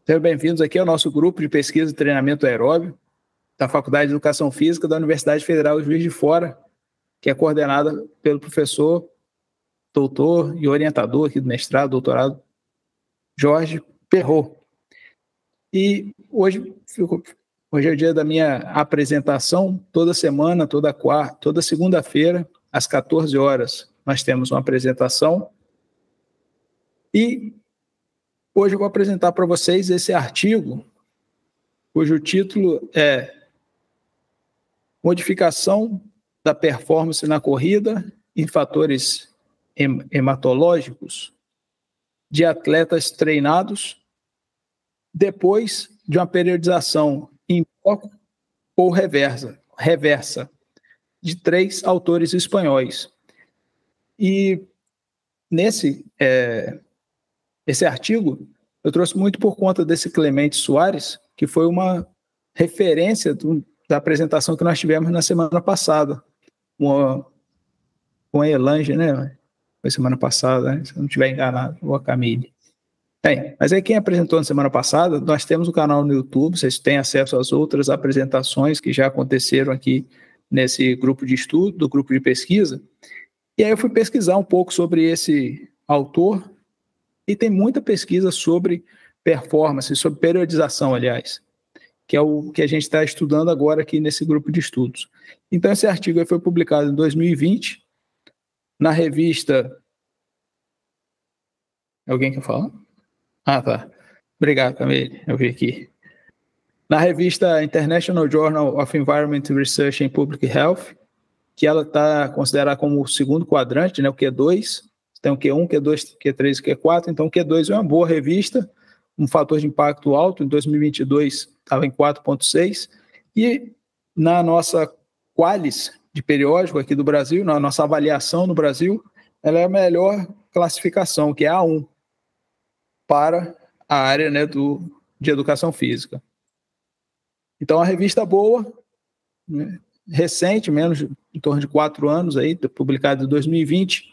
Sejam bem-vindos aqui ao nosso grupo de pesquisa e treinamento aeróbio da Faculdade de Educação Física da Universidade Federal de Juiz de Fora, que é coordenada pelo professor, doutor e orientador aqui do mestrado, doutorado, Jorge Perrot. E hoje é o dia da minha apresentação. Toda semana, toda segunda-feira, às 14 horas, nós temos uma apresentação. E hoje eu vou apresentar para vocês esse artigo, cujo título é Modificação da performance na corrida em fatores hematológicos de atletas treinados depois de uma periodização em bloco ou reversa, de 3 autores espanhóis. E esse artigo eu trouxe muito por conta desse Clemente Soares, que foi uma referência da apresentação que nós tivemos na semana passada, com a Elange, né? Foi semana passada, né? Se eu não estiver enganado, ou a Camille. Bem, mas aí quem apresentou na semana passada, nós temos o canal no YouTube, vocês têm acesso às outras apresentações que já aconteceram aqui nesse grupo de estudo, do grupo de pesquisa, e aí eu fui pesquisar um pouco sobre esse autor, e tem muita pesquisa sobre performance, sobre periodização, aliás, que é o que a gente está estudando agora aqui nesse grupo de estudos. Então, esse artigo aí foi publicado em 2020, na revista... Alguém quer falar? Ah, tá. Obrigado, Camille. Eu vi aqui. Na revista International Journal of Environment Research and Public Health, que ela está considerada como o segundo quadrante, né, o Q2. Tem o Q1, Q2, Q3 e Q4. Então, o Q2 é uma boa revista, um fator de impacto alto. Em 2022, estava em 4,6. E na nossa Qualis de periódico aqui do Brasil, na nossa avaliação no Brasil, ela é a melhor classificação, que é A1, para a área, né, de educação física. Então, a revista boa, né, recente, em torno de 4 anos, aí, publicada em 2020.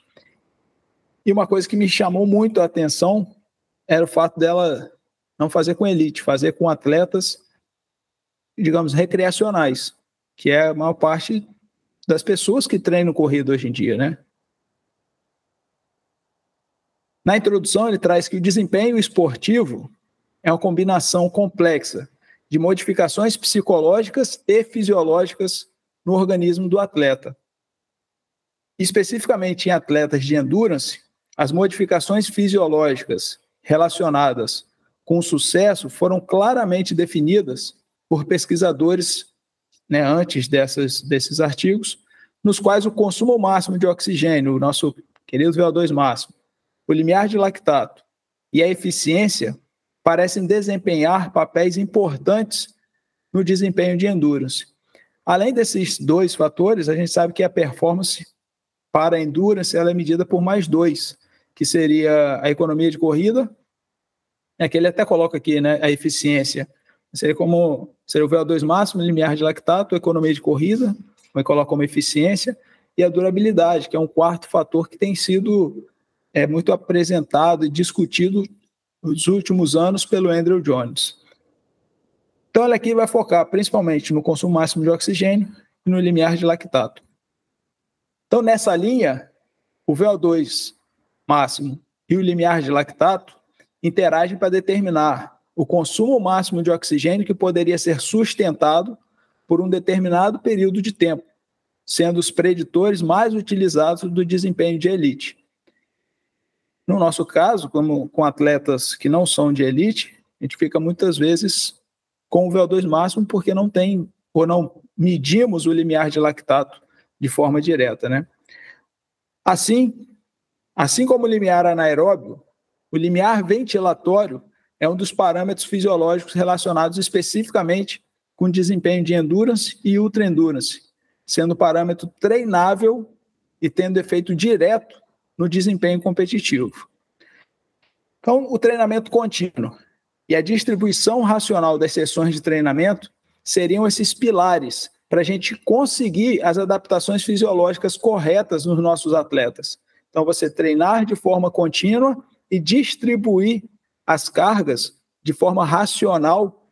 E uma coisa que me chamou muito a atenção era o fato dela não fazer com elite, fazer com atletas, digamos, recreacionais, que é a maior parte das pessoas que treinam corrida hoje em dia, né? Na introdução, ele traz que o desempenho esportivo é uma combinação complexa de modificações psicológicas e fisiológicas no organismo do atleta. Especificamente em atletas de endurance, as modificações fisiológicas relacionadas com o sucesso foram claramente definidas por pesquisadores, né, antes desses artigos, nos quais o consumo máximo de oxigênio, o nosso querido VO2 máximo, o limiar de lactato e a eficiência parecem desempenhar papéis importantes no desempenho de endurance. Além desses 2 fatores, a gente sabe que a performance para a endurance ela é medida por mais 2, que seria a economia de corrida, que ele até coloca aqui, né, a eficiência. Seria o VO2 máximo, limiar de lactato, a economia de corrida, vai colocar como eficiência, e a durabilidade, que é um 4º fator que tem sido muito apresentado e discutido nos últimos anos pelo Andrew Jones. Então, ela aqui vai focar principalmente no consumo máximo de oxigênio e no limiar de lactato. Então, nessa linha, o VO2 máximo e o limiar de lactato interagem para determinar o consumo máximo de oxigênio que poderia ser sustentado por um determinado período de tempo, sendo os preditores mais utilizados do desempenho de elite. No nosso caso, como com atletas que não são de elite, a gente fica muitas vezes com o VO2 máximo porque não tem ou não medimos o limiar de lactato de forma direta, né? Assim como o limiar anaeróbio, o limiar ventilatório é um dos parâmetros fisiológicos relacionados especificamente com desempenho de endurance e ultra-endurance, sendo parâmetro treinável e tendo efeito direto no desempenho competitivo. Então, o treinamento contínuo e a distribuição racional das sessões de treinamento seriam esses pilares para a gente conseguir as adaptações fisiológicas corretas nos nossos atletas. Então, você treinar de forma contínua e distribuir as cargas de forma racional,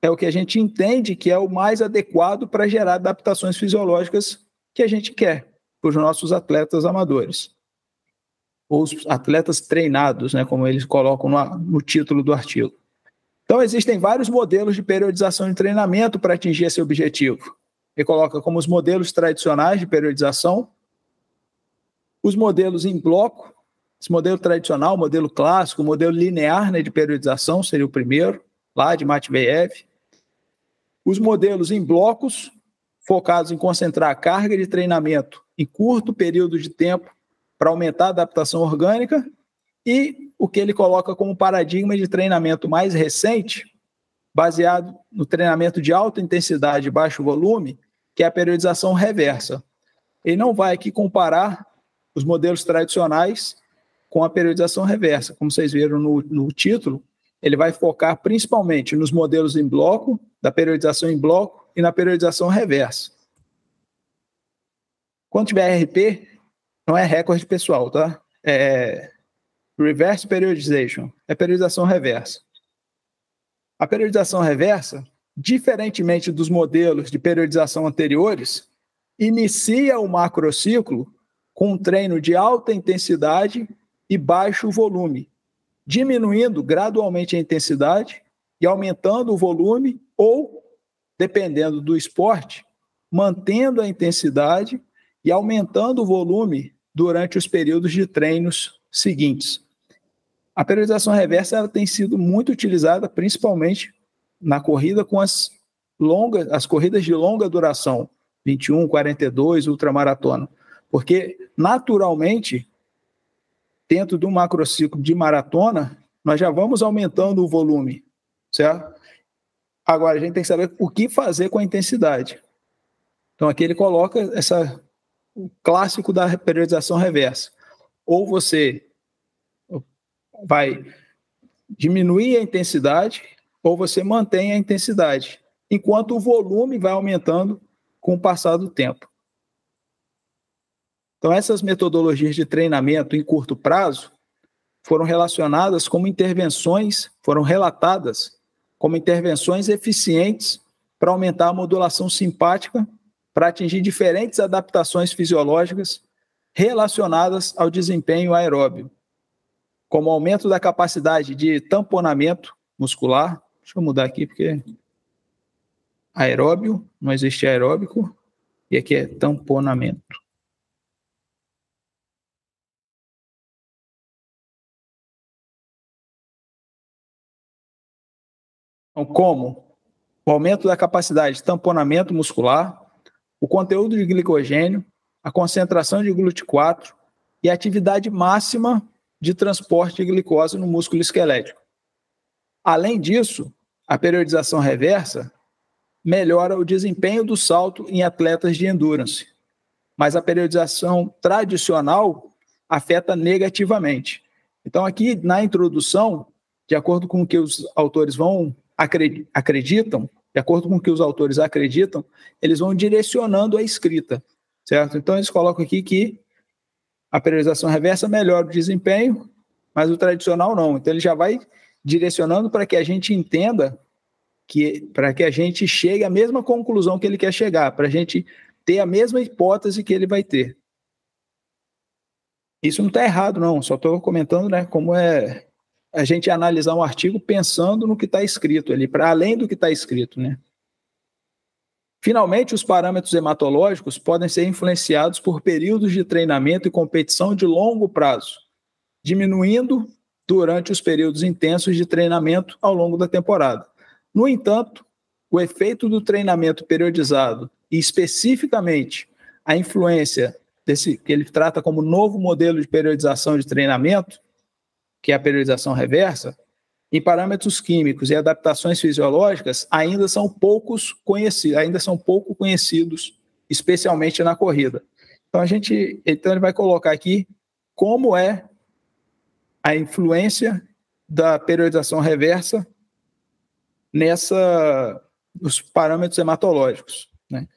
é o que a gente entende que é o mais adequado para gerar adaptações fisiológicas que a gente quer para os nossos atletas amadores. Ou os atletas treinados, né, como eles colocam no título do artigo. Então, existem vários modelos de periodização de treinamento para atingir esse objetivo. Ele coloca como os modelos tradicionais de periodização, os modelos em bloco, esse modelo tradicional, modelo clássico, modelo linear, né, de periodização, seria o primeiro, lá de Matveyev. Os modelos em blocos, focados em concentrar a carga de treinamento em curto período de tempo para aumentar a adaptação orgânica, e o que ele coloca como paradigma de treinamento mais recente, baseado no treinamento de alta intensidade e baixo volume, que é a periodização reversa. Ele não vai aqui comparar os modelos tradicionais com a periodização reversa. Como vocês viram no título, ele vai focar principalmente nos modelos em bloco, da periodização em bloco e na periodização reversa. Quando tiver RP, não é recorde pessoal, tá? É Reverse Periodization, é periodização reversa. A periodização reversa, diferentemente dos modelos de periodização anteriores, inicia o macrociclo com um treino de alta intensidade e baixo volume, diminuindo gradualmente a intensidade e aumentando o volume ou, dependendo do esporte, mantendo a intensidade e aumentando o volume durante os períodos de treinos seguintes. A periodização reversa ela tem sido muito utilizada, principalmente na corrida com as corridas de longa duração, 21, 42, ultramaratona, porque naturalmente, dentro do macrociclo de maratona, nós já vamos aumentando o volume, certo? Agora, a gente tem que saber o que fazer com a intensidade. Então, aqui ele coloca o clássico da periodização reversa. Ou você vai diminuir a intensidade, ou você mantém a intensidade, enquanto o volume vai aumentando com o passar do tempo. Então, essas metodologias de treinamento em curto prazo foram relatadas como intervenções eficientes para aumentar a modulação simpática, para atingir diferentes adaptações fisiológicas relacionadas ao desempenho aeróbio, como aumento da capacidade de tamponamento muscular. Deixa eu mudar aqui, porque aeróbio, não existe aeróbico, e aqui é tamponamento. Então, como o aumento da capacidade de tamponamento muscular, o conteúdo de glicogênio, a concentração de GLUT4 e a atividade máxima de transporte de glicose no músculo esquelético. Além disso, a periodização reversa melhora o desempenho do salto em atletas de endurance, mas a periodização tradicional afeta negativamente. Então, aqui na introdução, de acordo com o que os autores acreditam, de acordo com o que os autores acreditam, eles vão direcionando a escrita, certo? Então, eles colocam aqui que a periodização reversa melhora o desempenho, mas o tradicional não. Então, ele já vai direcionando para que a gente entenda, para que a gente chegue à mesma conclusão que ele quer chegar, para a gente ter a mesma hipótese que ele vai ter. Isso não está errado, não. Só estou comentando, né, como é a gente analisar um artigo pensando no que está escrito ali, para além do que está escrito, né? Finalmente, os parâmetros hematológicos podem ser influenciados por períodos de treinamento e competição de longo prazo, diminuindo durante os períodos intensos de treinamento ao longo da temporada. No entanto, o efeito do treinamento periodizado e especificamente a influência desse que ele trata como novo modelo de periodização de treinamento, que é a periodização reversa, em parâmetros químicos e adaptações fisiológicas ainda são pouco conhecidos, especialmente na corrida. Então ele vai colocar aqui como é a influência da periodização reversa nos parâmetros hematológicos, né?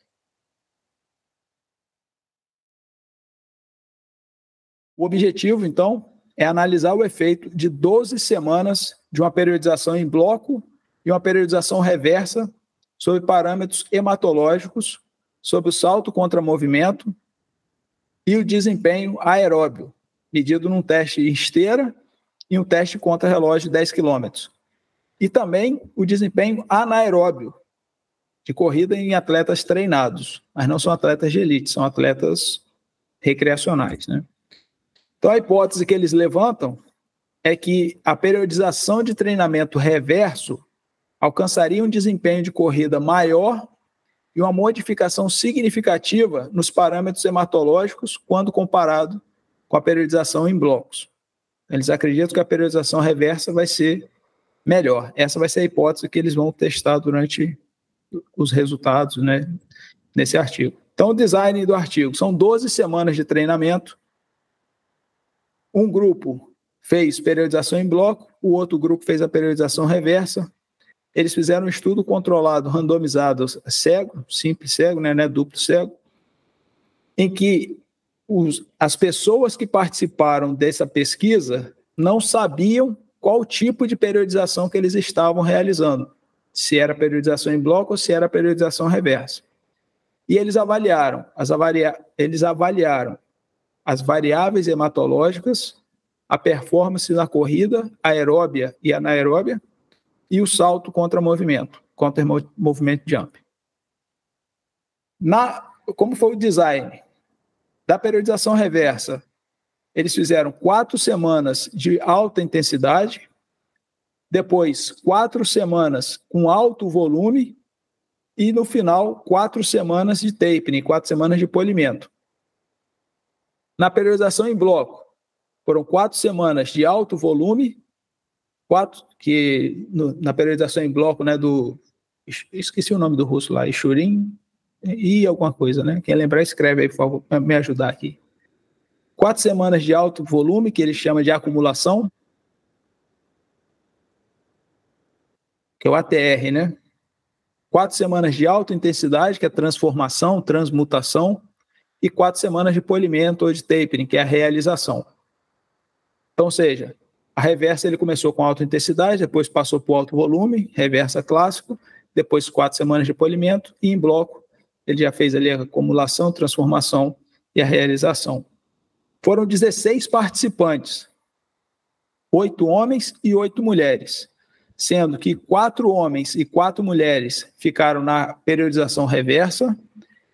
O objetivo, então, é analisar o efeito de 12 semanas de uma periodização em bloco e uma periodização reversa sobre parâmetros hematológicos, sobre o salto contra movimento e o desempenho aeróbio, medido num teste em esteira e um teste contra relógio de 10 km. E também o desempenho anaeróbio, de corrida em atletas treinados, mas não são atletas de elite, são atletas recreacionais, né? Então, a hipótese que eles levantam é que a periodização de treinamento reverso alcançaria um desempenho de corrida maior e uma modificação significativa nos parâmetros hematológicos quando comparado com a periodização em blocos. Eles acreditam que a periodização reversa vai ser melhor. Essa vai ser a hipótese que eles vão testar durante os resultados, né, nesse artigo. Então, o design do artigo são 12 semanas de treinamento. Um grupo fez periodização em bloco, o outro grupo fez a periodização reversa. Eles fizeram um estudo controlado, randomizado, cego, simples cego, né, duplo cego, em que as pessoas que participaram dessa pesquisa não sabiam qual tipo de periodização que eles estavam realizando, se era periodização em bloco ou se era periodização reversa. E eles avaliaram as variáveis hematológicas, a performance na corrida aeróbia e anaeróbia e o salto contra movimento jump. Como foi o design da periodização reversa? Eles fizeram 4 semanas de alta intensidade, depois 4 semanas com alto volume e, no final, 4 semanas de tapering, 4 semanas de polimento. Na periodização em bloco, foram 4 semanas de alto volume, na periodização em bloco, né, esqueci o nome do russo lá, Ishurin e alguma coisa, né? Quem lembrar, escreve aí, por favor, para me ajudar aqui. 4 semanas de alto volume, que ele chama de acumulação, que é o ATR, né? 4 semanas de alta intensidade, que é transformação, transmutação, e 4 semanas de polimento ou de tapering, que é a realização. Então, ou seja, a reversa ele começou com alta intensidade, depois passou para o alto volume, reversa clássico, depois 4 semanas de polimento, e em bloco ele já fez ali a acumulação, transformação e a realização. Foram 16 participantes, 8 homens e 8 mulheres, sendo que 4 homens e 4 mulheres ficaram na periodização reversa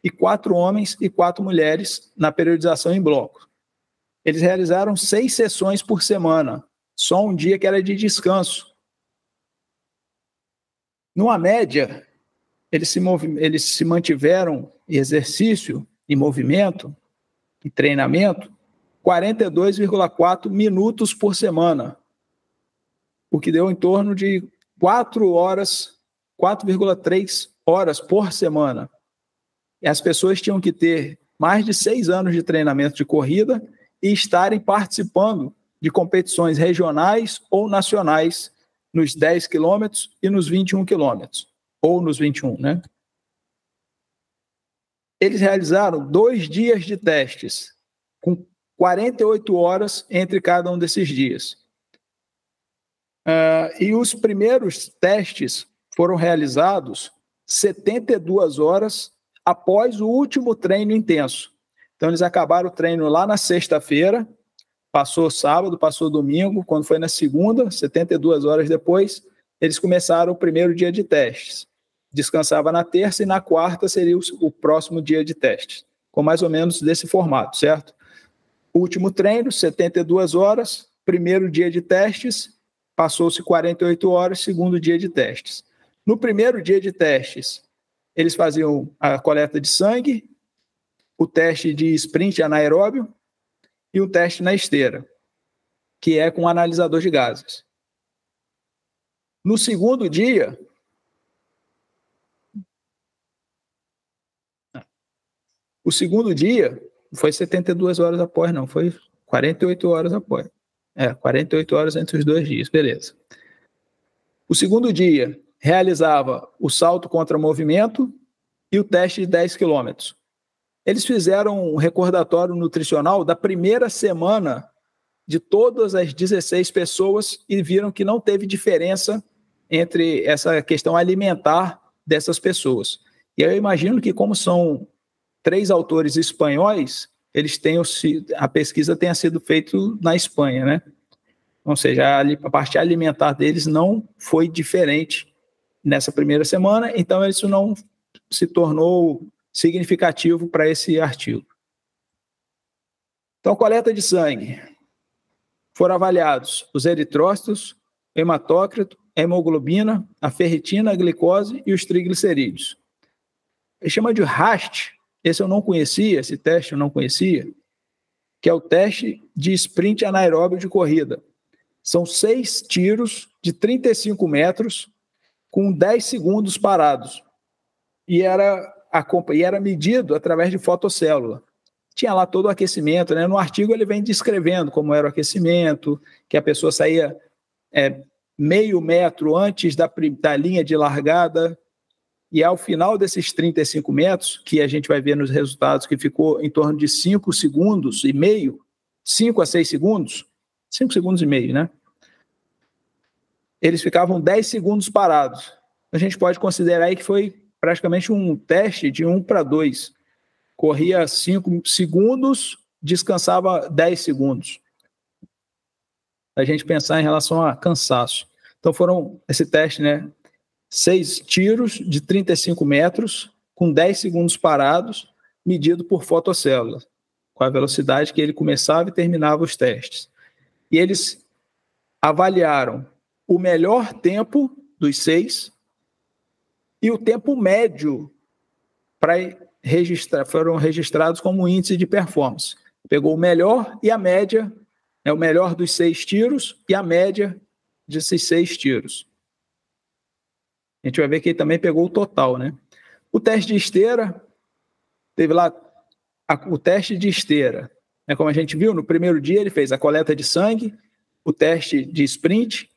e 4 homens e 4 mulheres na periodização em bloco. Eles realizaram 6 sessões por semana, só um dia que era de descanso. Numa média, eles se mantiveram em exercício, em movimento, em treinamento, 42,4 minutos por semana, o que deu em torno de 4,3 horas por semana. E as pessoas tinham que ter mais de 6 anos de treinamento de corrida e estarem participando de competições regionais ou nacionais nos 10 quilômetros e nos 21 quilômetros, ou nos 21, né? Eles realizaram 2 dias de testes, com 48 horas entre cada um desses dias. E os primeiros testes foram realizados 72 horas após o último treino intenso. Então, eles acabaram o treino lá na sexta-feira, passou sábado, passou domingo, quando foi na segunda, 72 horas depois, eles começaram o primeiro dia de testes. Descansava na terça e na quarta seria o próximo dia de testes, com mais ou menos desse formato, certo? Último treino, 72 horas, primeiro dia de testes, passou-se 48 horas, segundo dia de testes. No primeiro dia de testes, eles faziam a coleta de sangue, o teste de sprint anaeróbio e o teste na esteira, que é com um analisador de gases. No segundo dia, o segundo dia foi 72 horas após, não, foi 48 horas após. 48 horas entre os 2 dias, beleza. O segundo dia realizava o salto contra movimento e o teste de 10 quilômetros. Eles fizeram um recordatório nutricional da primeira semana de todas as 16 pessoas e viram que não teve diferença entre essa questão alimentar dessas pessoas. E eu imagino que, como são 3 autores espanhóis, a pesquisa tenha sido feita na Espanha, né? Ou seja, a parte alimentar deles não foi diferente nessa primeira semana, então isso não se tornou significativo para esse artigo. Então, coleta de sangue. Foram avaliados os eritrócitos, o hematócrito, a hemoglobina, a ferritina, a glicose e os triglicerídeos. Ele chama de RAST, esse eu não conhecia, esse teste eu não conhecia, que é o teste de sprint anaeróbio de corrida. São 6 tiros de 35 metros com 10 segundos parados. E era medido através de fotocélula. Tinha lá todo o aquecimento, né? No artigo ele vem descrevendo como era o aquecimento, que a pessoa saía meio metro antes da linha de largada, e ao final desses 35 metros, que a gente vai ver nos resultados que ficou em torno de 5 segundos e meio, 5 a 6 segundos, 5 segundos e meio, né? Eles ficavam 10 segundos parados. A gente pode considerar aí que foi praticamente um teste de 1:2. Corria 5 segundos, descansava 10 segundos. A gente pensar em relação a cansaço. Então foram esse teste, né? 6 tiros de 35 metros, com 10 segundos parados, medido por fotocélula, com a velocidade que ele começava e terminava os testes. E eles avaliaram o melhor tempo dos 6 e o tempo médio para registrar, foram registrados como índice de performance. Pegou o melhor e a média, o melhor dos 6 tiros e a média desses 6 tiros. A gente vai ver que ele também pegou o total, né? O teste de esteira, teve lá o teste de esteira. Né? Como a gente viu, no primeiro dia ele fez a coleta de sangue, o teste de sprint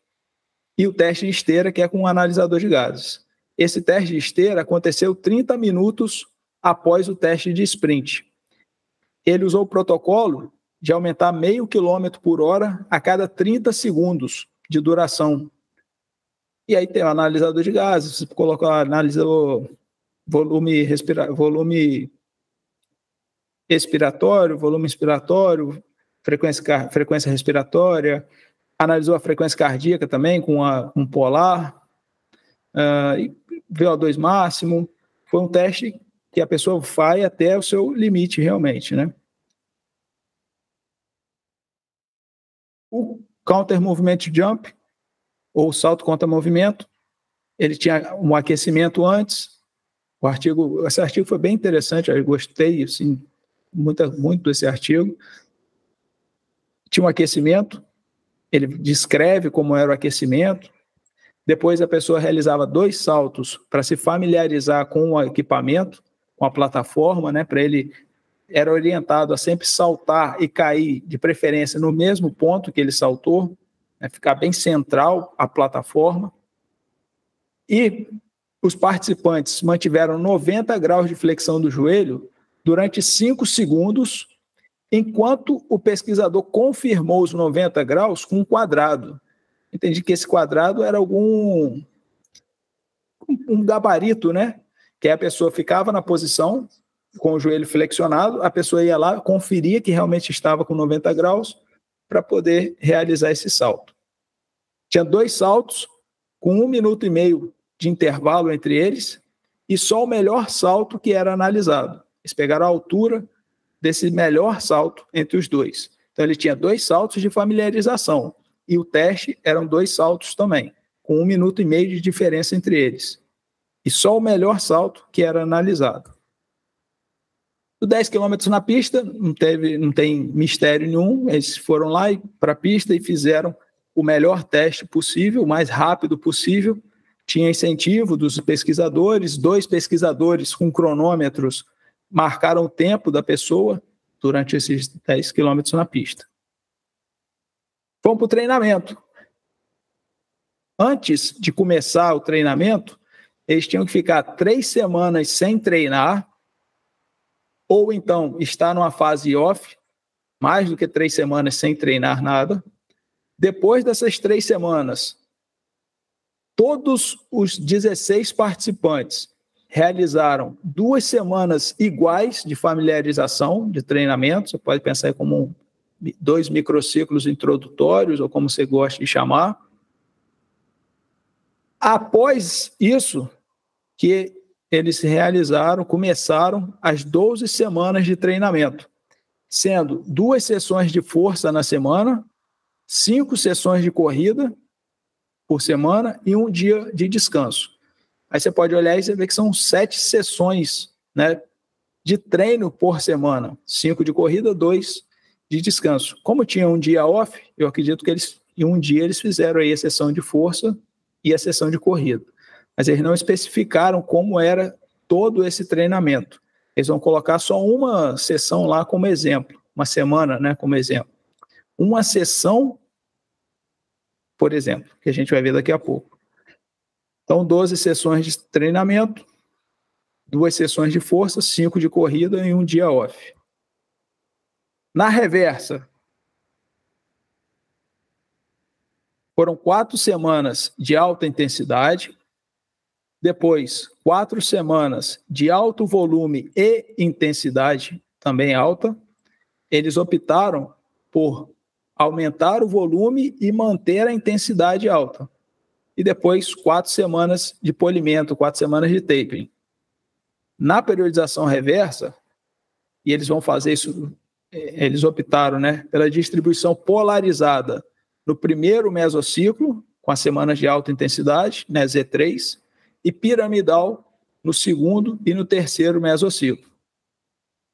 e o teste de esteira, que é com um analisador de gases. Esse teste de esteira aconteceu 30 minutos após o teste de sprint. Ele usou o protocolo de aumentar meio quilômetro por hora a cada 30 segundos de duração. E aí tem o analisador de gases, você coloca o analisador volume expiratório, volume inspiratório, frequência respiratória, analisou a frequência cardíaca também com um polar, VO2 máximo. Foi um teste que a pessoa vai até o seu limite realmente, né? O counter movement jump, ou salto contra movimento, ele tinha um aquecimento antes. Esse artigo foi bem interessante, eu gostei assim, muito desse artigo. Tinha um aquecimento, ele descreve como era o aquecimento. Depois a pessoa realizava 2 saltos para se familiarizar com o equipamento, com a plataforma, né? Para ele era orientado a sempre saltar e cair, de preferência, no mesmo ponto que ele saltou, né? Ficar bem central a plataforma. E os participantes mantiveram 90 graus de flexão do joelho durante 5 segundos, enquanto o pesquisador confirmou os 90 graus com um quadrado. Entendi que esse quadrado era um gabarito, né? Que a pessoa ficava na posição com o joelho flexionado, a pessoa ia lá, conferia que realmente estava com 90 graus para poder realizar esse salto. Tinha 2 saltos com 1 minuto e meio de intervalo entre eles e só o melhor salto que era analisado. Eles pegaram a altura desse melhor salto entre os 2. Então ele tinha 2 saltos de familiarização e o teste eram 2 saltos também, com 1 minuto e meio de diferença entre eles. E só o melhor salto que era analisado. Os 10 quilômetros na pista, não tem mistério nenhum, eles foram lá para a pista e fizeram o melhor teste possível, o mais rápido possível. Tinha incentivo dos pesquisadores, 2 pesquisadores com cronômetros marcaram o tempo da pessoa durante esses 10 quilômetros na pista. Vamos para o treinamento. Antes de começar o treinamento, eles tinham que ficar 3 semanas sem treinar, ou então estar numa fase off, mais do que 3 semanas sem treinar nada. Depois dessas 3 semanas, todos os 16 participantes realizaram 2 semanas iguais de familiarização, de treinamento. Você pode pensar como 2 microciclos introdutórios, ou como você gosta de chamar. Após isso, que eles começaram as 12 semanas de treinamento, sendo 2 sessões de força na semana, 5 sessões de corrida por semana e 1 dia de descanso. Aí você pode olhar e você vê que são 7 sessões, né, de treino por semana. 5 de corrida, 2 de descanso. Como tinha 1 dia off, eu acredito que em 1 dia eles fizeram aí a sessão de força e a sessão de corrida. Mas eles não especificaram como era todo esse treinamento. Eles vão colocar só uma sessão lá como exemplo, uma semana, né, como exemplo. Uma sessão, por exemplo, que a gente vai ver daqui a pouco. Então, 12 sessões de treinamento, 2 sessões de força, 5 de corrida e 1 dia off. Na reversa, foram 4 semanas de alta intensidade, depois 4 semanas de alto volume e intensidade também alta. Eles optaram por aumentar o volume e manter a intensidade alta. E depois 4 semanas de polimento, 4 semanas de tapering. Na periodização reversa, e eles vão fazer isso, eles optaram, né, pela distribuição polarizada no primeiro mesociclo, com as semanas de alta intensidade, né, Z3, e piramidal no segundo e no terceiro mesociclo.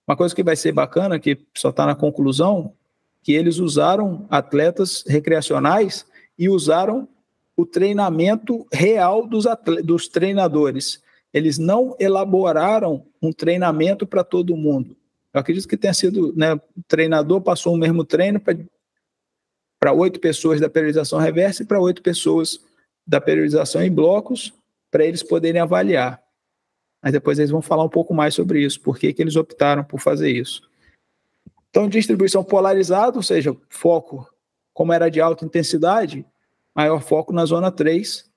Uma coisa que vai ser bacana, que só está na conclusão, que eles usaram atletas recreacionais e usaram o treinamento real dos treinadores. Eles não elaboraram um treinamento para todo mundo. Eu acredito que tenha sido, né, o treinador passou o mesmo treino para 8 pessoas da periodização reversa e para 8 pessoas da periodização em blocos, para eles poderem avaliar. Mas depois eles vão falar um pouco mais sobre isso, por que eles optaram por fazer isso. Então, distribuição polarizada, ou seja, foco, como era de alta intensidade, maior foco na zona 3,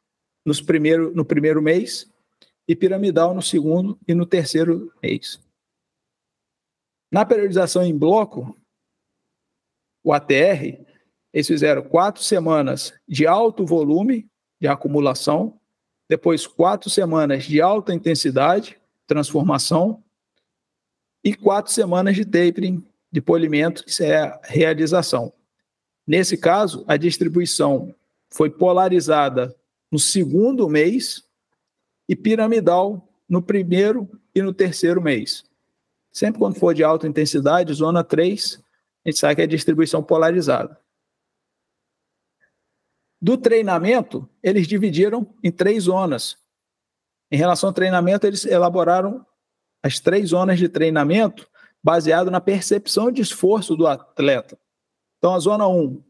no primeiro mês, e piramidal no segundo e no terceiro mês. Na periodização em bloco, o ATR, eles fizeram 4 semanas de alto volume de acumulação, depois 4 semanas de alta intensidade, transformação, e 4 semanas de tapering, de polimento, que é a realização. Nesse caso, a distribuição foi polarizada no segundo mês e piramidal no primeiro e no terceiro mês. Sempre quando for de alta intensidade, zona 3, a gente sabe que é distribuição polarizada. Do treinamento, eles dividiram em 3 zonas. Em relação ao treinamento, eles elaboraram as 3 zonas de treinamento baseado na percepção de esforço do atleta. Então, a zona 1,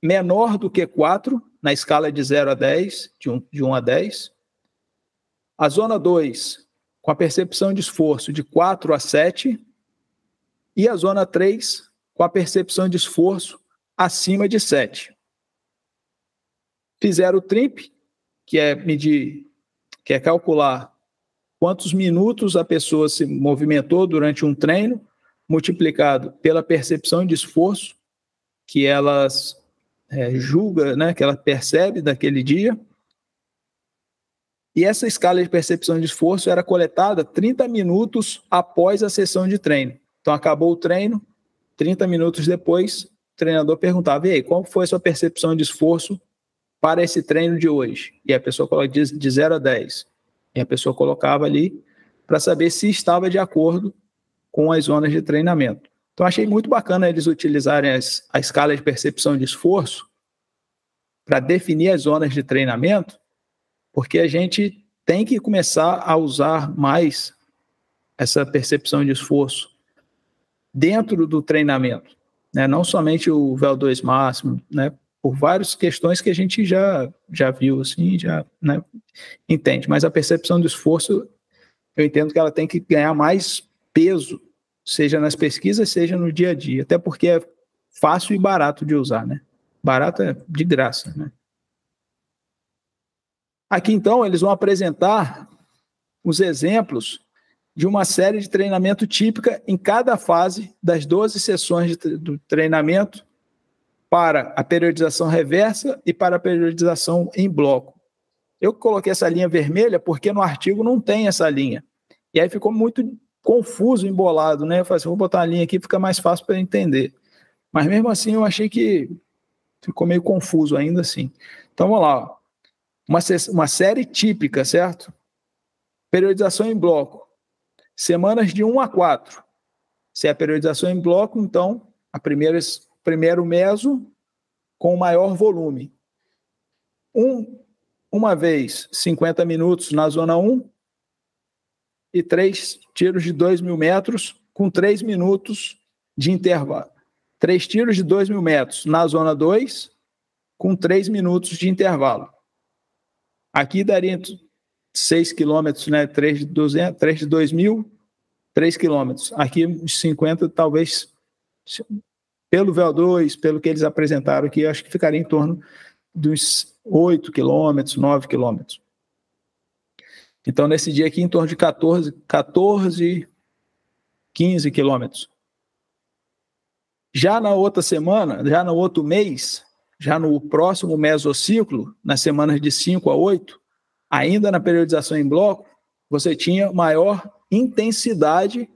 menor do que 4, na escala de 0 a 10, de 1 a 10. A zona 2, com a percepção de esforço de 4 a 7. E a zona 3, com a percepção de esforço acima de 7. Fizeram o TRIMP, que é medir, que é calcular quantos minutos a pessoa se movimentou durante um treino, multiplicado pela percepção de esforço que ela julga, né, que ela percebe daquele dia. E essa escala de percepção de esforço era coletada 30 minutos após a sessão de treino. Então, acabou o treino, 30 minutos depois, o treinador perguntava: e aí, qual foi a sua percepção de esforço para esse treino de hoje? E a pessoa coloca de 0 a 10. E a pessoa colocava ali para saber se estava de acordo com as zonas de treinamento. Então, achei muito bacana eles utilizarem a escala de percepção de esforço para definir as zonas de treinamento, porque a gente tem que começar a usar mais essa percepção de esforço dentro do treinamento, né? Não somente o VO2 máximo, né? Por várias questões que a gente já viu, assim, né, entende. Mas a percepção do esforço, eu entendo que ela tem que ganhar mais peso, seja nas pesquisas, seja no dia a dia. Até porque fácil e barato de usar, né? Barato é de graça, né? Aqui, então, eles vão apresentar os exemplos de uma série de treinamento típica em cada fase das 12 sessões do treinamento para a periodização reversa e para a periodização em bloco. Eu coloquei essa linha vermelha porque no artigo não tem essa linha. E aí ficou muito confuso, embolado, né? Eu falei assim, vou botar uma linha aqui, fica mais fácil para entender. Mas mesmo assim eu achei que ficou meio confuso ainda assim. Então vamos lá. Ó. Uma série típica, certo? Periodização em bloco. Semanas de 1 a 4. Se é a periodização em bloco, então primeiro meso com maior volume. Uma vez 50 minutos na zona 1 e 3 tiros de 2.000 metros com 3 minutos de intervalo. 3 tiros de 2.000 metros na zona 2 com 3 minutos de intervalo. Aqui daria 6 quilômetros, né? 3 de 200, 3 de 2.000, 3 quilômetros. Aqui, 50, talvez, pelo VO2, pelo que eles apresentaram aqui, acho que ficaria em torno dos 8 quilômetros, 9 quilômetros. Então, nesse dia aqui, em torno de 14, 15 quilômetros. Já na outra semana, já no outro mês, já no próximo mesociclo, nas semanas de 5 a 8, ainda na periodização em bloco, você tinha maior intensidade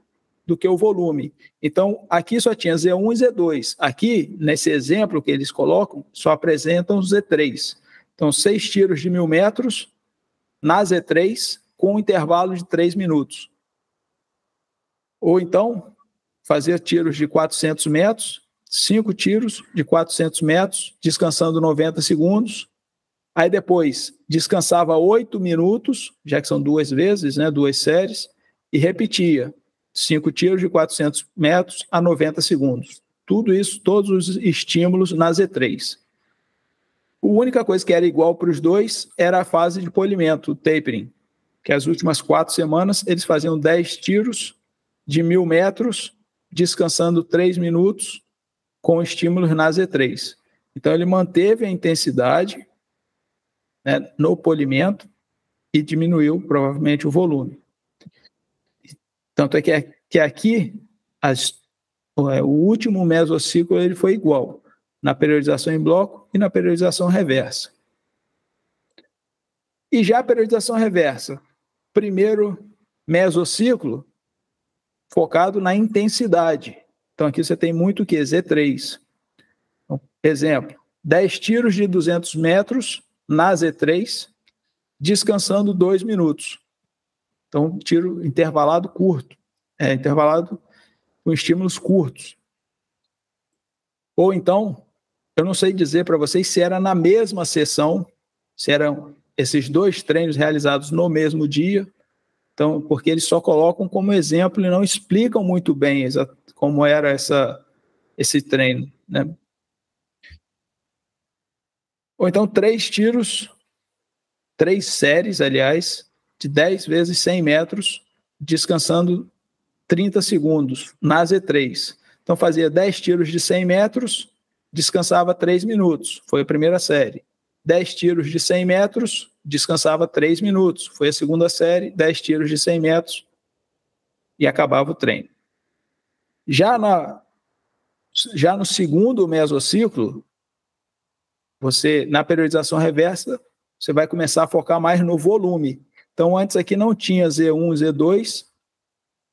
do que o volume. Então, aqui só tinha Z1 e Z2. Aqui, nesse exemplo que eles colocam, só apresentam os Z3. Então, 6 tiros de 1.000 metros na Z3 com um intervalo de 3 minutos. Ou então, fazer tiros de 400 metros, 5 tiros de 400 metros, descansando 90 segundos. Aí depois descansava 8 minutos, já que são 2 vezes, né, 2 séries, e repetia 5 tiros de 400 metros a 90 segundos. Tudo isso, todos os estímulos na Z3. A única coisa que era igual para os dois era a fase de polimento, o tapering, que as últimas 4 semanas eles faziam 10 tiros de 1.000 metros, descansando 3 minutos com estímulos na Z3. Então ele manteve a intensidade, né, no polimento e diminuiu provavelmente o volume. Tanto é que aqui o último mesociclo ele foi igual na periodização em bloco e na periodização reversa. E já a periodização reversa, primeiro mesociclo focado na intensidade. Então aqui você tem muito o que? Z3. Então, exemplo, 10 tiros de 200 metros na Z3, descansando 2 minutos. Então, tiro intervalado curto, intervalado com estímulos curtos. Ou então, eu não sei dizer para vocês se era na mesma sessão, se eram esses 2 treinos realizados no mesmo dia, então, porque eles só colocam como exemplo e não explicam muito bem como era esse treino, né? Ou então 3 tiros, 3 séries, aliás, de 10 vezes 100 metros, descansando 30 segundos na Z3. Então fazia 10 tiros de 100 metros, descansava 3 minutos, foi a primeira série. 10 tiros de 100 metros, descansava 3 minutos, foi a segunda série, 10 tiros de 100 metros e acabava o treino. Já no segundo mesociclo, na periodização reversa, você vai começar a focar mais no volume. Então, antes aqui não tinha Z1, Z2,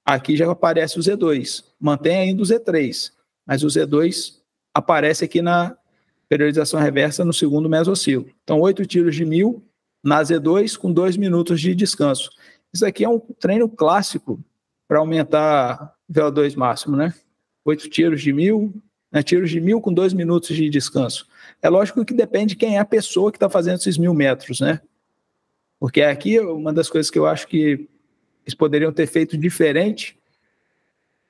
aqui já aparece o Z2. Mantém ainda o Z3, mas o Z2 aparece aqui na periodização reversa no segundo mesociclo. Então, 8 tiros de 1.000 na Z2 com 2 minutos de descanso. Isso aqui é um treino clássico para aumentar VO2 máximo, né? 8 tiros de 1.000, né? Tiros de 1.000 com 2 minutos de descanso. É lógico que depende de quem é a pessoa que está fazendo esses 1.000 metros, né? Porque aqui uma das coisas que eu acho que eles poderiam ter feito diferente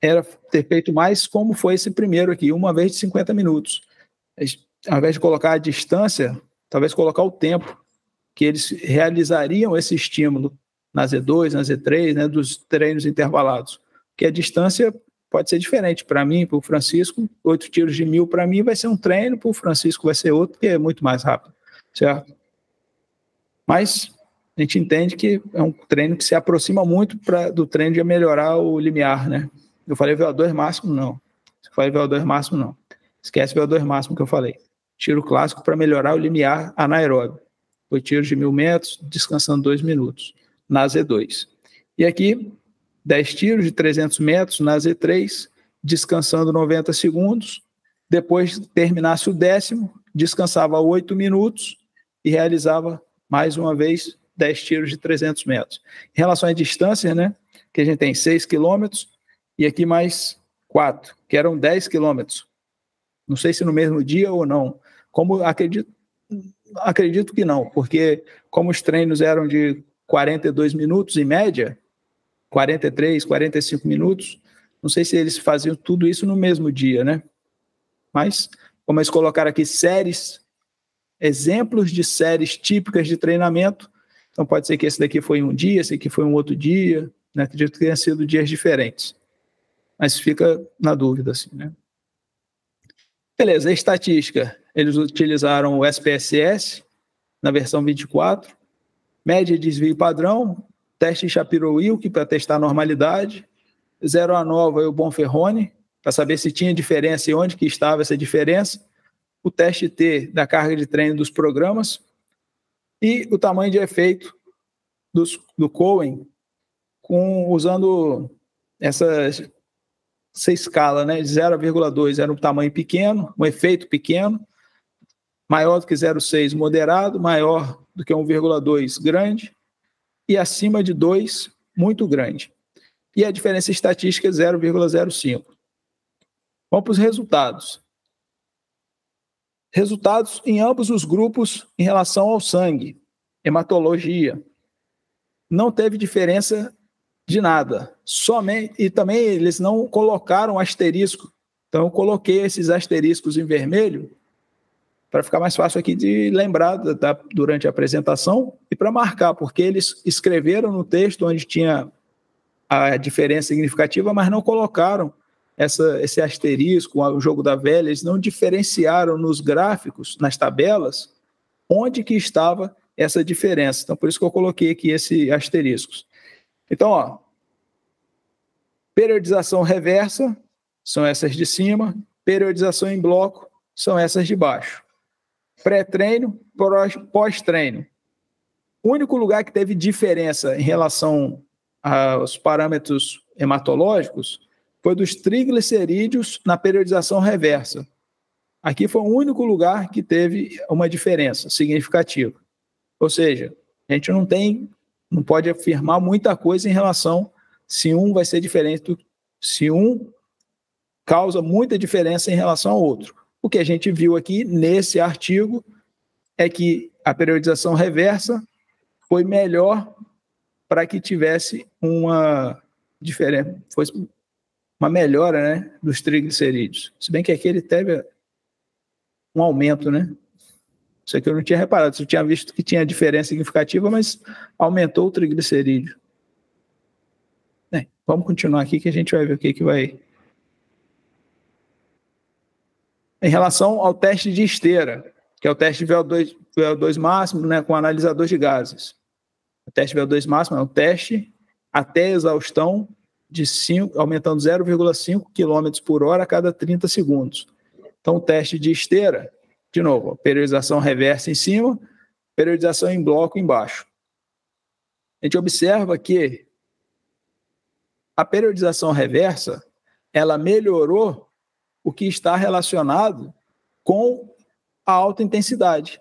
era ter feito mais como foi esse primeiro aqui, uma vez de 50 minutos. Ao invés de colocar a distância, talvez colocar o tempo que eles realizariam esse estímulo na Z2, na Z3, né, dos treinos intervalados. Porque a distância pode ser diferente. Para mim, para o Francisco, 8 tiros de 1.000 para mim vai ser um treino, para o Francisco vai ser outro, porque é muito mais rápido, certo? Mas a gente entende que é um treino que se aproxima muito do treino de melhorar o limiar, né? Eu falei VO2 máximo, não. Eu falei VO2 máximo, não. Esquece o VO2 máximo que eu falei. Tiro clássico para melhorar o limiar anaeróbio. 8 tiros de 1.000 metros, descansando 2 minutos, na Z2. E aqui, 10 tiros de 300 metros na Z3, descansando 90 segundos. Depois terminasse o 10º, descansava 8 minutos e realizava, mais uma vez, 10 tiros de 300 metros. Em relação à distância, né, que a gente tem 6 quilômetros e aqui mais 4, que eram 10 quilômetros. Não sei se no mesmo dia ou não. Como acredito que não, porque como os treinos eram de 42 minutos em média, 43, 45 minutos, não sei se eles faziam tudo isso no mesmo dia, né? Mas, como eles colocaram aqui séries, exemplos de séries típicas de treinamento, então pode ser que esse daqui foi um dia, esse aqui foi um outro dia, né? Acredito que tenha sido dias diferentes. Mas fica na dúvida, assim, né? Beleza, a estatística. Eles utilizaram o SPSS na versão 24, média de desvio padrão, teste Shapiro-Wilk para testar a normalidade, 0 a nova e o Bonferroni, para saber se tinha diferença e onde que estava essa diferença, o teste T da carga de treino dos programas e o tamanho de efeito do Cohen usando essa escala, né, de 0,2 era um tamanho pequeno, um efeito pequeno, maior do que 0,6 moderado, maior do que 1,2 grande e acima de 2 muito grande. E a diferença estatística é 0,05. Vamos para os resultados. Resultados em ambos os grupos em relação ao sangue, hematologia. Não teve diferença de nada. Somente, e também eles não colocaram asterisco. Então eu coloquei esses asteriscos em vermelho para ficar mais fácil aqui de lembrar durante a apresentação e para marcar, porque eles escreveram no texto onde tinha a diferença significativa, mas não colocaram esse asterisco, o jogo da velha, eles não diferenciaram nos gráficos, nas tabelas, onde que estava essa diferença. Então, por isso que eu coloquei aqui esse asteriscos. Então, ó, periodização reversa, são essas de cima, periodização em bloco, são essas de baixo. Pré-treino, pós-treino. O único lugar que teve diferença em relação aos parâmetros hematológicos foi dos triglicerídeos na periodização reversa. Aqui foi o único lugar que teve uma diferença significativa. Ou seja, a gente não pode afirmar muita coisa em relação se um vai ser diferente, se um causa muita diferença em relação ao outro. O que a gente viu aqui nesse artigo é que a periodização reversa foi melhor para que tivesse uma diferença, fosse uma melhora, né, dos triglicerídeos. Se bem que aqui ele teve um aumento, né? Isso aqui eu não tinha reparado. Eu tinha visto que tinha diferença significativa, mas aumentou o triglicerídeo. Vamos continuar aqui que a gente vai ver o que vai... Em relação ao teste de esteira, que é o teste de VO2 máximo, né, com analisador de gases. O teste de VO2 máximo é um teste até exaustão aumentando 0,5 km por hora a cada 30 segundos. Então, o teste de esteira, de novo, periodização reversa em cima, periodização em bloco embaixo. A gente observa que a periodização reversa, ela melhorou o que está relacionado com a alta intensidade,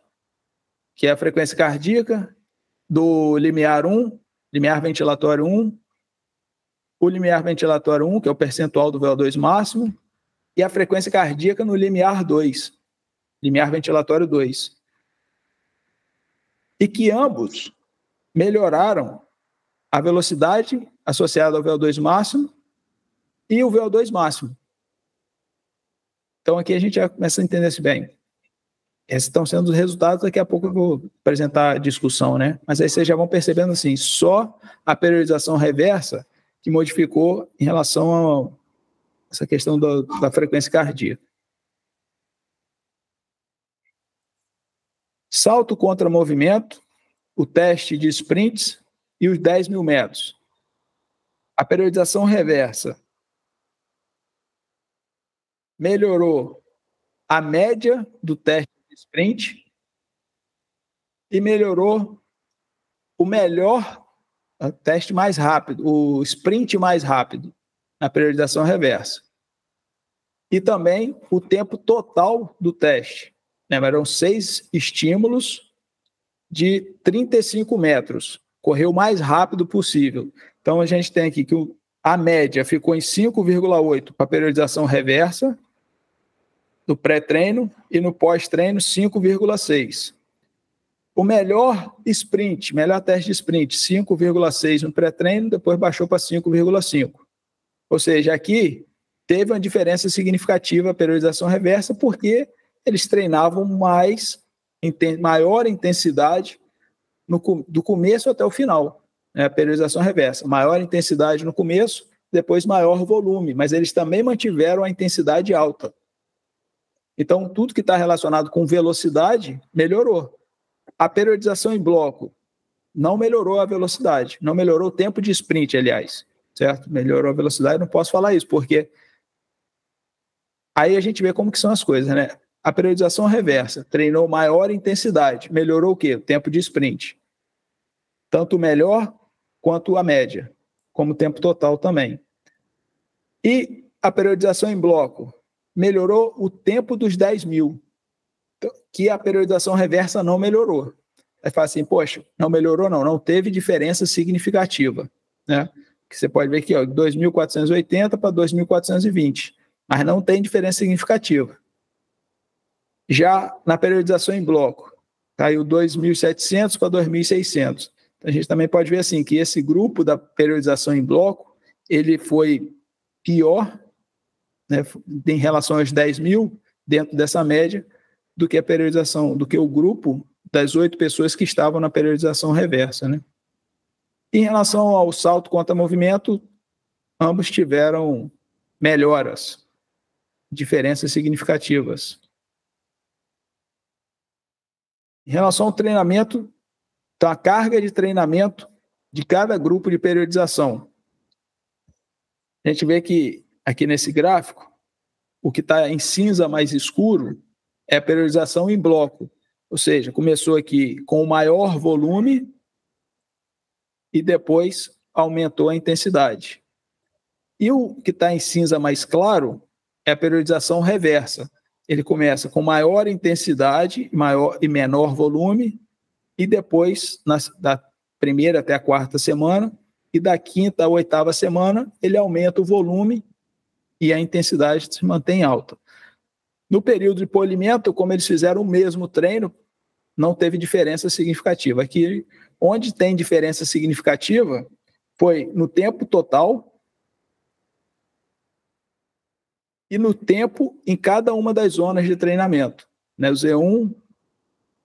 que é a frequência cardíaca do limiar 1, limiar ventilatório 1, o limiar ventilatório 1, que é o percentual do VO2 máximo, e a frequência cardíaca no limiar 2, limiar ventilatório 2. E que ambos melhoraram a velocidade associada ao VO2 máximo e o VO2 máximo. Então aqui a gente já começa a entender isso bem. Esses estão sendo os resultados, daqui a pouco eu vou apresentar a discussão, né? Mas aí vocês já vão percebendo assim, só a periodização reversa que modificou em relação essa questão da frequência cardíaca. Salto contra movimento, o teste de sprints e os 10 mil metros. A periodização reversa melhorou a média do teste de sprint e melhorou o melhor teste mais rápido, o sprint mais rápido na periodização reversa. E também o tempo total do teste. Eram 6 estímulos de 35 metros. Correu o mais rápido possível. Então, a gente tem aqui que a média ficou em 5,8 para a periodização reversa, no pré-treino, e no pós-treino, 5,6. O melhor sprint, melhor teste de sprint, 5,6 no pré-treino, depois baixou para 5,5. Ou seja, aqui teve uma diferença significativa a periodização reversa, porque eles treinavam maior intensidade do começo até o final. A periodização reversa, maior intensidade no começo, depois maior volume, mas eles também mantiveram a intensidade alta. Então, tudo que está relacionado com velocidade melhorou. A periodização em bloco não melhorou a velocidade, não melhorou o tempo de sprint, aliás, certo? Melhorou a velocidade, não posso falar isso, porque aí a gente vê como que são as coisas, né? A periodização reversa treinou maior intensidade, melhorou o quê? O tempo de sprint. Tanto o melhor quanto a média, como o tempo total também. E a periodização em bloco melhorou o tempo dos 10 mil, que a periodização reversa não melhorou. Aí fala assim, poxa, não melhorou não teve diferença significativa, né? Que você pode ver aqui, ó, 2.480 para 2.420, mas não tem diferença significativa. Já na periodização em bloco, caiu 2.700 para 2.600. Então, a gente também pode ver assim, que esse grupo da periodização em bloco, ele foi pior, né, em relação aos 10 mil, dentro dessa média, do que a periodização, do que o grupo das 8 pessoas que estavam na periodização reversa, né? Em relação ao salto contra movimento, ambos tiveram melhoras, diferenças significativas. Em relação ao treinamento, então a carga de treinamento de cada grupo de periodização. A gente vê que aqui nesse gráfico, o que está em cinza mais escuro é a periodização em bloco. Ou seja, começou aqui com o maior volume e depois aumentou a intensidade. E o que está em cinza mais claro é a periodização reversa. Ele começa com maior intensidade e menor volume, e depois, da primeira até a quarta semana, e da quinta à oitava semana, ele aumenta o volume e a intensidade se mantém alta. No período de polimento, como eles fizeram o mesmo treino, não teve diferença significativa. Aqui, onde tem diferença significativa, foi no tempo total e no tempo em cada uma das zonas de treinamento, né? O Z1,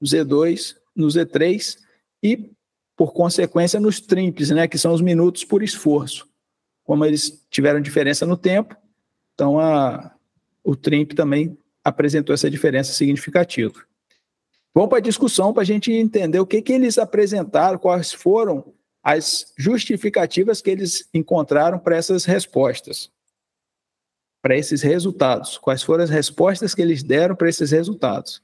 o Z2, no Z3 e, por consequência, nos TRIMPs, né? Que são os minutos por esforço. Como eles tiveram diferença no tempo, então o TRIMP também apresentou essa diferença significativa. Vamos para a discussão para a gente entender o que eles apresentaram, quais foram as justificativas que eles encontraram para essas respostas, para esses resultados. Quais foram as respostas que eles deram para esses resultados?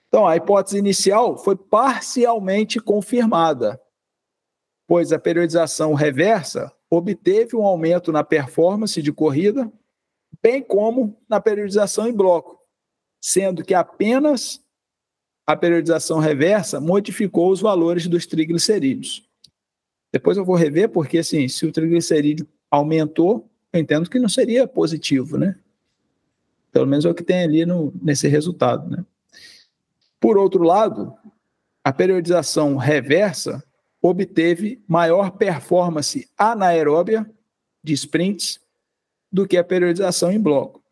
Então, a hipótese inicial foi parcialmente confirmada, pois a periodização reversa obteve um aumento na performance de corrida, bem como na periodização em bloco, sendo que apenas a periodização reversa modificou os valores dos triglicerídeos. Depois eu vou rever, porque assim, se o triglicerídeo aumentou, eu entendo que não seria positivo, né? Pelo menos é o que tem ali nesse resultado, né? Por outro lado, a periodização reversa obteve maior performance anaeróbia de sprints do que a periodização em bloco.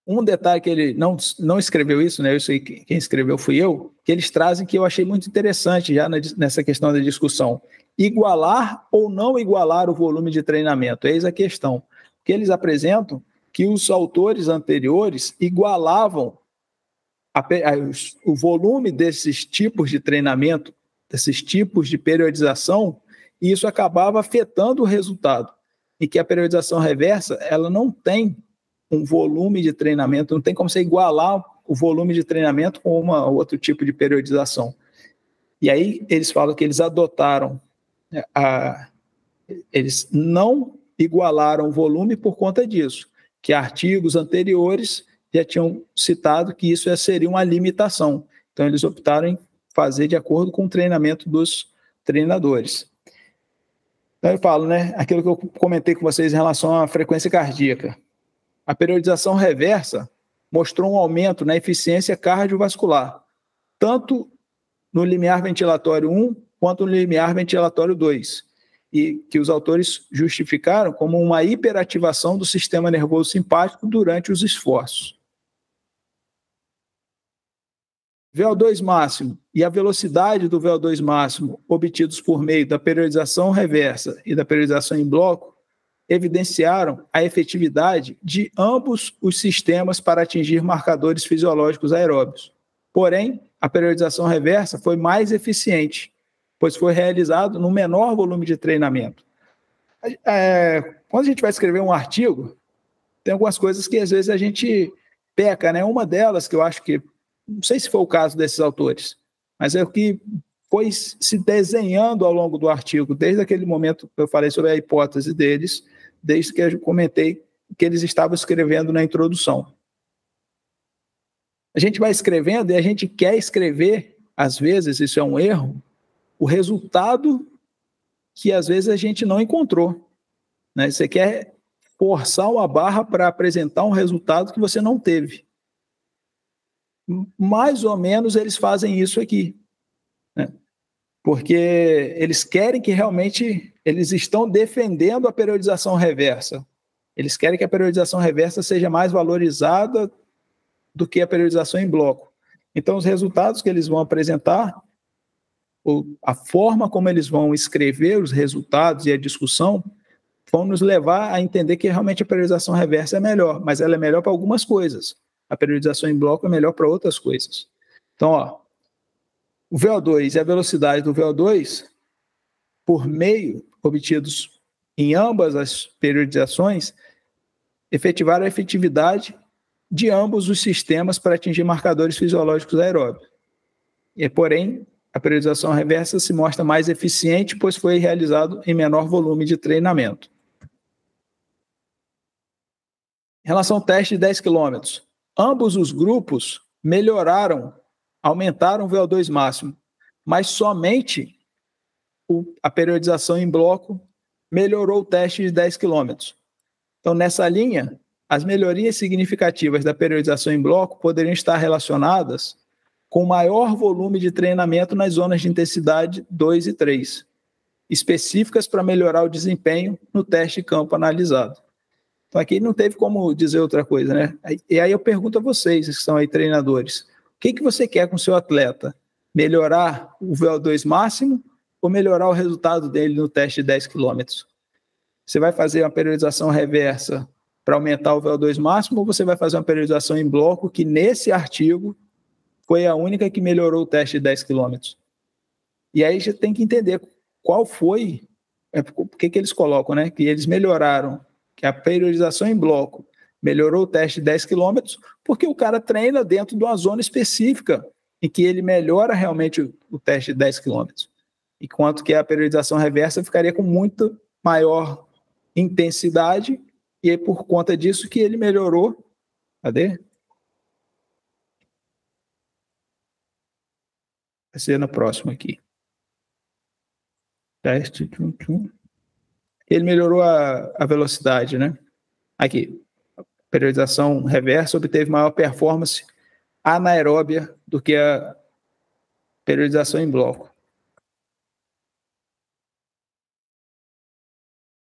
Um detalhe que ele não escreveu isso, né? Eu sei que quem escreveu fui eu, que eles trazem que eu achei muito interessante já nessa questão da discussão. igualar ou não igualar o volume de treinamento. Eis a questão. Porque eles apresentam que os autores anteriores igualavam o volume desses tipos de treinamento, desses tipos de periodização, e isso acabava afetando o resultado. E que a periodização reversa, ela não tem um volume de treinamento, não tem como você igualar o volume de treinamento com outro tipo de periodização. E aí eles falam que eles adotaram, eles não igualaram o volume por conta disso, que artigos anteriores já tinham citado que isso seria uma limitação. Então eles optaram em fazer de acordo com o treinamento dos treinadores. Então eu falo, né, aquilo que eu comentei com vocês em relação à frequência cardíaca. A periodização reversa mostrou um aumento na eficiência cardiovascular, tanto no limiar ventilatório 1 quanto no limiar ventilatório 2, e que os autores justificaram como uma hiperativação do sistema nervoso simpático durante os esforços. VO2 máximo e a velocidade do VO2 máximo obtidos por meio da periodização reversa e da periodização em bloco evidenciaram a efetividade de ambos os sistemas para atingir marcadores fisiológicos aeróbios. Porém, a periodização reversa foi mais eficiente, pois foi realizado no menor volume de treinamento. Quando a gente vai escrever um artigo, tem algumas coisas que às vezes a gente peca, né? Uma delas que eu acho que, não sei se foi o caso desses autores, mas é o que foi se desenhando ao longo do artigo, desde aquele momento que eu falei sobre a hipótese deles, desde que eu comentei que eles estavam escrevendo na introdução. A gente vai escrevendo e a gente quer escrever, às vezes, isso é um erro, o resultado que às vezes a gente não encontrou, né? Você quer forçar uma barra para apresentar um resultado que você não teve. Mais ou menos eles fazem isso aqui, né? Porque eles querem que realmente eles estão defendendo a periodização reversa. Eles querem que a periodização reversa seja mais valorizada do que a periodização em bloco. Então, os resultados que eles vão apresentar, ou a forma como eles vão escrever os resultados e a discussão, vão nos levar a entender que realmente a periodização reversa é melhor, mas ela é melhor para algumas coisas. A periodização em bloco é melhor para outras coisas. Então, ó, o VO2 e a velocidade do VO2, por meio obtidos em ambas as periodizações, efetivaram a efetividade de ambos os sistemas para atingir marcadores fisiológicos aeróbicos. Porém, a periodização reversa se mostra mais eficiente, pois foi realizado em menor volume de treinamento. Em relação ao teste de 10 km, ambos os grupos aumentaram o VO2 máximo, mas somente a periodização em bloco melhorou o teste de 10 km. Então, nessa linha, as melhorias significativas da periodização em bloco poderiam estar relacionadas com maior volume de treinamento nas zonas de intensidade 2 e 3, específicas para melhorar o desempenho no teste de campo analisado. Então, aqui não teve como dizer outra coisa, né? E aí eu pergunto a vocês, que são aí treinadores, o que você quer com o seu atleta? Melhorar o VO2 máximo ou melhorar o resultado dele no teste de 10 km? Você vai fazer uma periodização reversa para aumentar o VO2 máximo ou você vai fazer uma periodização em bloco que nesse artigo foi a única que melhorou o teste de 10 km? E aí você tem que entender qual foi, por que eles colocam, né? Que eles melhoraram, que a periodização em bloco melhorou o teste de 10 km, porque o cara treina dentro de uma zona específica em que ele melhora realmente o teste de 10 km. Enquanto que a periodização reversa ficaria com muito maior intensidade, e aí por conta disso que ele melhorou. Cadê? Vai ser no próximo aqui. Teste. Ele melhorou a velocidade, né? Aqui. A periodização reversa obteve maior performance anaeróbia do que a periodização em bloco.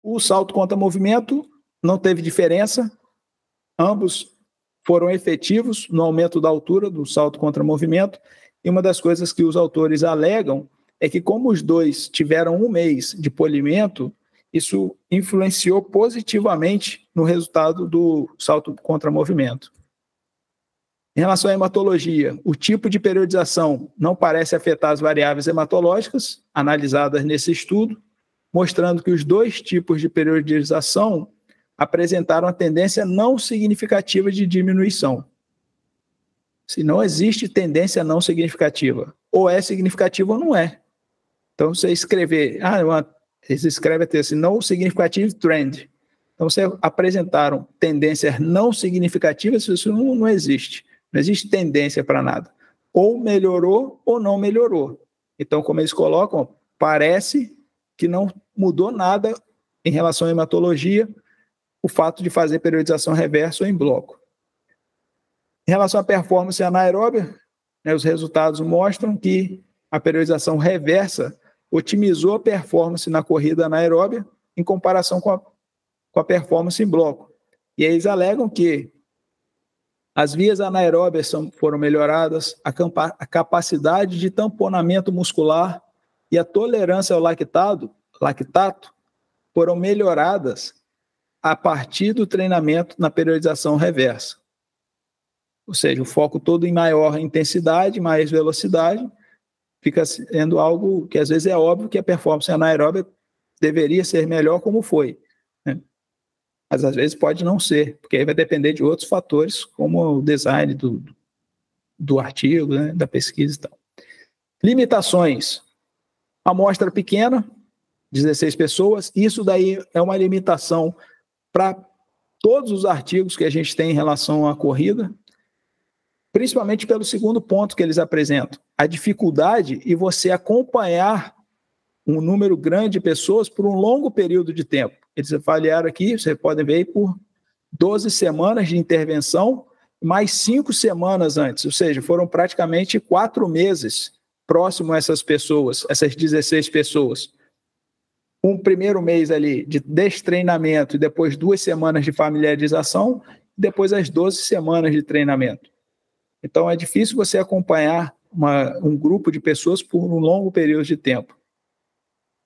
O salto contra movimento não teve diferença. Ambos foram efetivos no aumento da altura do salto contra movimento. E uma das coisas que os autores alegam é que como os dois tiveram 1 mês de polimento, isso influenciou positivamente no resultado do salto contra movimento. Em relação à hematologia, o tipo de periodização não parece afetar as variáveis hematológicas analisadas nesse estudo, mostrando que os 2 tipos de periodização apresentaram a tendência não significativa de diminuição. Se não existe tendência não significativa, ou é significativa ou não é. Então, você escrever, você escreve até assim, no significative trend. Então, você apresentaram tendências não significativas, isso não existe. Não existe tendência para nada. Ou melhorou ou não melhorou. Então, como eles colocam, parece que não mudou nada em relação à hematologia o fato de fazer periodização reversa ou em bloco. Em relação à performance anaeróbia, os resultados mostram que a periodização reversa otimizou a performance na corrida anaeróbia em comparação com a performance em bloco. E eles alegam que as vias anaeróbias foram melhoradas, a capacidade de tamponamento muscular e a tolerância ao lactato foram melhoradas a partir do treinamento na periodização reversa. Ou seja, o foco todo em maior intensidade, mais velocidade, fica sendo algo que às vezes é óbvio que a performance anaeróbica deveria ser melhor como foi, né? Mas às vezes pode não ser, porque aí vai depender de outros fatores, como o design do artigo, né, da pesquisa e tal. Limitações. Amostra pequena, 16 pessoas, isso daí é uma limitação para todos os artigos que a gente tem em relação à corrida, principalmente pelo segundo ponto que eles apresentam, a dificuldade em você acompanhar um número grande de pessoas por um longo período de tempo. Eles avaliaram aqui, vocês podem ver, por 12 semanas de intervenção, mais 5 semanas antes, ou seja, foram praticamente 4 meses próximo a essas pessoas, essas 16 pessoas. Um primeiro mês ali de destreinamento e depois 2 semanas de familiarização, depois as 12 semanas de treinamento. Então, é difícil você acompanhar um grupo de pessoas por um longo período de tempo.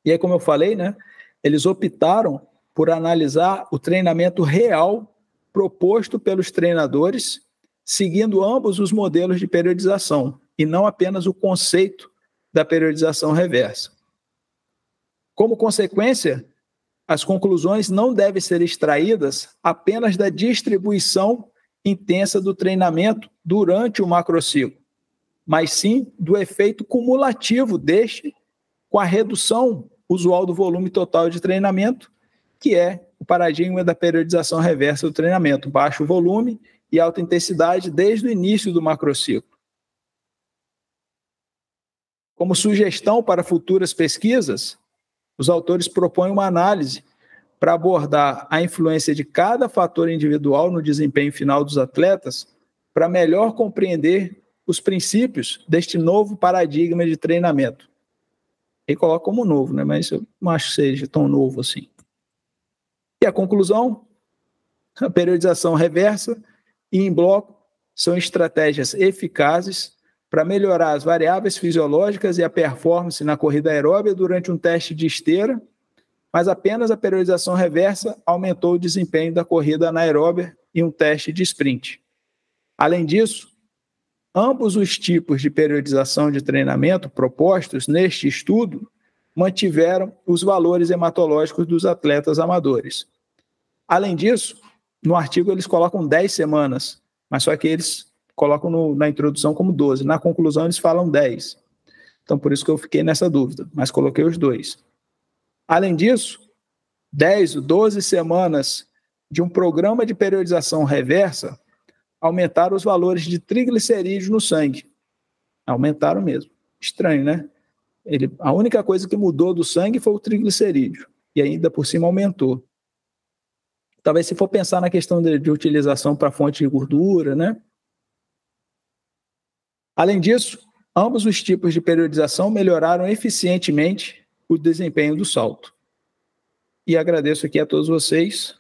E aí, como eu falei, né, eles optaram por analisar o treinamento real proposto pelos treinadores, seguindo ambos os modelos de periodização, e não apenas o conceito da periodização reversa. Como consequência, as conclusões não devem ser extraídas apenas da distribuição intensa do treinamento durante o macrociclo, mas sim do efeito cumulativo deste com a redução usual do volume total de treinamento, que é o paradigma da periodização reversa do treinamento, baixo volume e alta intensidade desde o início do macrociclo. Como sugestão para futuras pesquisas, os autores propõem uma análise para abordar a influência de cada fator individual no desempenho final dos atletas, para melhor compreender os princípios deste novo paradigma de treinamento. Ele coloca como novo, né? Mas eu não acho que seja tão novo assim. E a conclusão? A periodização reversa e em bloco são estratégias eficazes para melhorar as variáveis fisiológicas e a performance na corrida aeróbia durante um teste de esteira, mas apenas a periodização reversa aumentou o desempenho da corrida anaeróbia em um teste de sprint. Além disso, ambos os tipos de periodização de treinamento propostos neste estudo mantiveram os valores hematológicos dos atletas amadores. Além disso, no artigo eles colocam 10 semanas, mas só que eles colocam na introdução como 12. Na conclusão eles falam 10. Então, por isso que eu fiquei nessa dúvida, mas coloquei os dois. Além disso, 10 ou 12 semanas de um programa de periodização reversa aumentaram os valores de triglicerídeos no sangue. Aumentaram mesmo. Estranho, né? A única coisa que mudou do sangue foi o triglicerídeo. E ainda por cima aumentou. Talvez se for pensar na questão de utilização para fonte de gordura, né? Além disso, ambos os tipos de periodização melhoraram eficientemente o desempenho do salto. E agradeço aqui a todos vocês